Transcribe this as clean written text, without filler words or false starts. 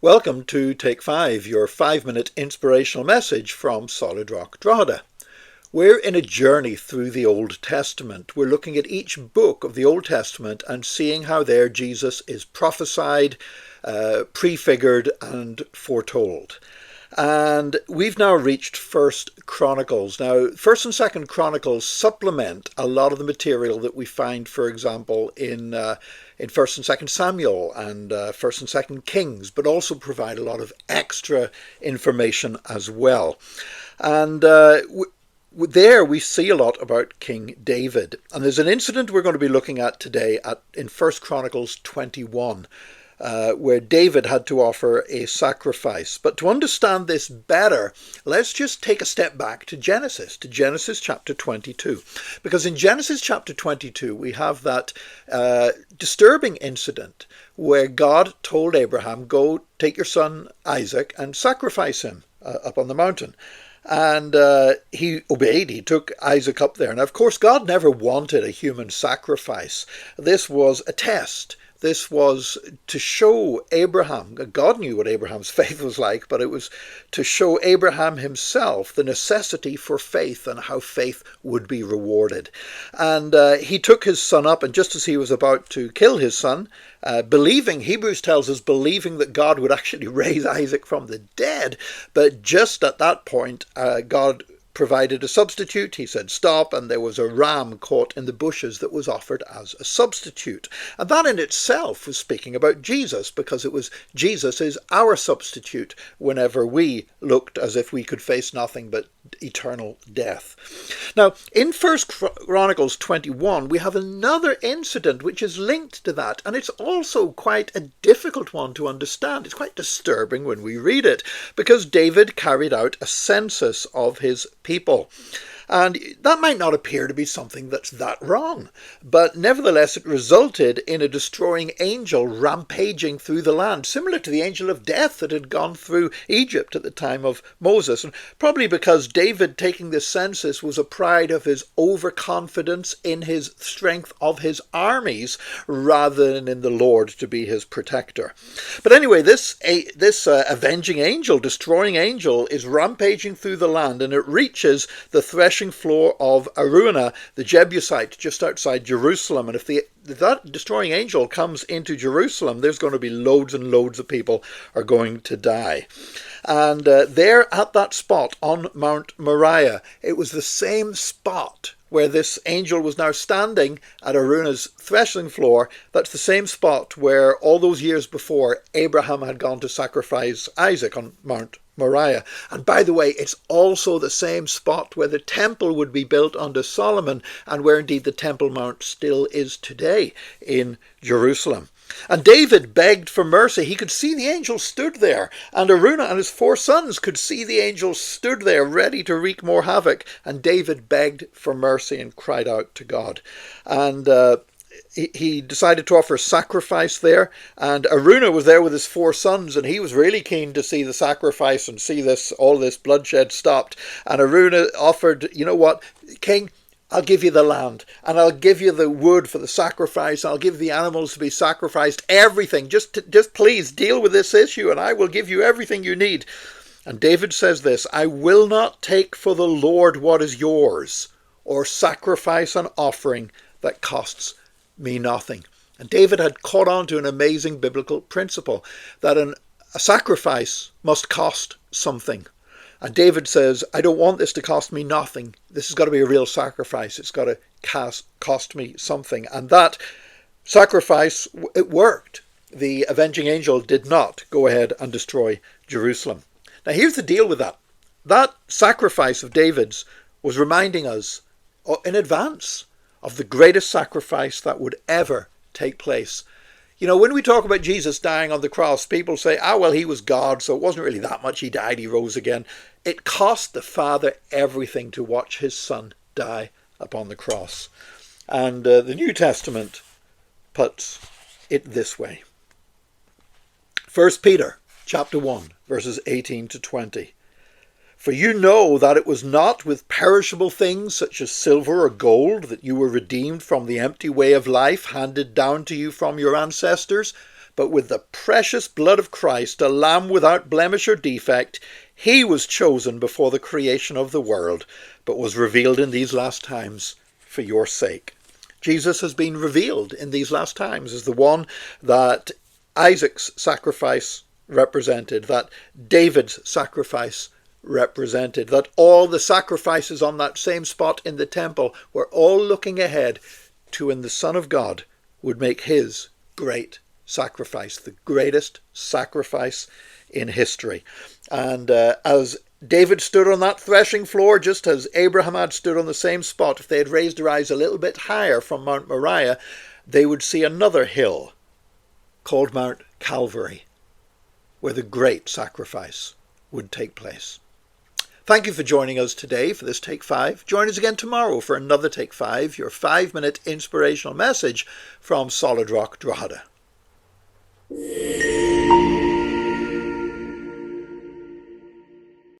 Welcome to Take 5, your 5-minute inspirational message from Solid Rock Drogheda. We're in a journey through the Old Testament. We're looking at each book of the Old Testament and seeing how there Jesus is prophesied, prefigured and foretold. And we've now reached 1st Chronicles. Now, 1st and 2nd Chronicles supplement a lot of the material that we find, for example, in 1st and 2nd Samuel and 1st and 2nd Kings, but also provide a lot of extra information as well. And there we see a lot about King David. And there's an incident we're going to be looking at today in 1st Chronicles 21. Where David had to offer a sacrifice. But to understand this better, let's just take a step back to Genesis chapter 22. Because in Genesis chapter 22, we have that disturbing incident where God told Abraham, go take your son Isaac and sacrifice him up on the mountain. And he obeyed. He took Isaac up there. And of course, God never wanted a human sacrifice. This was a test. This was to show Abraham, God knew what Abraham's faith was like, but it was to show Abraham himself the necessity for faith and how faith would be rewarded. And he took his son up, and just as he was about to kill his son, believing, Hebrews tells us, believing that God would actually raise Isaac from the dead, but just at that point, God provided a substitute. He said stop, and there was a ram caught in the bushes that was offered as a substitute. And that in itself was speaking about Jesus, because it was Jesus is our substitute whenever we looked as if we could face nothing but eternal death. Now, in 1st Chronicles 21, we have another incident which is linked to that, and it's also quite a difficult one to understand. It's quite disturbing when we read it, because David carried out a census of his people. And that might not appear to be something that's that wrong, but nevertheless it resulted in a destroying angel rampaging through the land, similar to the angel of death that had gone through Egypt at the time of Moses. And probably because David taking this census was a pride of his overconfidence in his strength of his armies rather than in the Lord to be his protector. But anyway, this avenging angel, destroying angel, is rampaging through the land, and it reaches the threshing floor of Araunah, the Jebusite, just outside Jerusalem. And if that destroying angel comes into Jerusalem, there's going to be loads and loads of people are going to die. And there at that spot on Mount Moriah, it was the same spot where this angel was now standing at Araunah's threshing floor. That's the same spot where all those years before Abraham had gone to sacrifice Isaac on Mount Moriah. And by the way, it's also the same spot where the temple would be built under Solomon, and where indeed the Temple Mount still is today in Jerusalem. And David begged for mercy. He could see the angel stood there, and Araunah and his 4 sons could see the angel stood there ready to wreak more havoc. And David begged for mercy and cried out to God. And he decided to offer sacrifice there, and Araunah was there with his 4 sons, and he was really keen to see the sacrifice and see all this bloodshed stopped. And Araunah offered, you know what, King, I'll give you the land, and I'll give you the wood for the sacrifice, I'll give the animals to be sacrificed, everything, just please deal with this issue, and I will give you everything you need. And David says this, I will not take for the Lord what is yours, or sacrifice an offering that costs me nothing. And David had caught on to an amazing biblical principle, that a sacrifice must cost something. And David says, I don't want this to cost me nothing. This has got to be a real sacrifice. It's got to cost me something. And that sacrifice, it worked. The avenging angel did not go ahead and destroy Jerusalem. Now here's the deal with that. That sacrifice of David's was reminding us in advance of the greatest sacrifice that would ever take place. You know, when we talk about Jesus dying on the cross, people say, well, he was God, so it wasn't really that much. He died, he rose again. It cost the Father everything to watch his Son die upon the cross. And the New Testament puts it this way. 1 Peter chapter 1, verses 18 to 20. For you know that it was not with perishable things such as silver or gold that you were redeemed from the empty way of life handed down to you from your ancestors, but with the precious blood of Christ, a lamb without blemish or defect, he was chosen before the creation of the world, but was revealed in these last times for your sake. Jesus has been revealed in these last times as the one that Isaac's sacrifice represented, that David's sacrifice represented, that all the sacrifices on that same spot in the temple were all looking ahead to when the Son of God would make his great sacrifice, the greatest sacrifice in history. And as David stood on that threshing floor, just as Abraham had stood on the same spot, if they had raised their eyes a little bit higher from Mount Moriah, they would see another hill called Mount Calvary, where the great sacrifice would take place. Thank you for joining us today for this Take 5. Join us again tomorrow for another Take 5, your 5-minute inspirational message from Solid Rock Drogheda.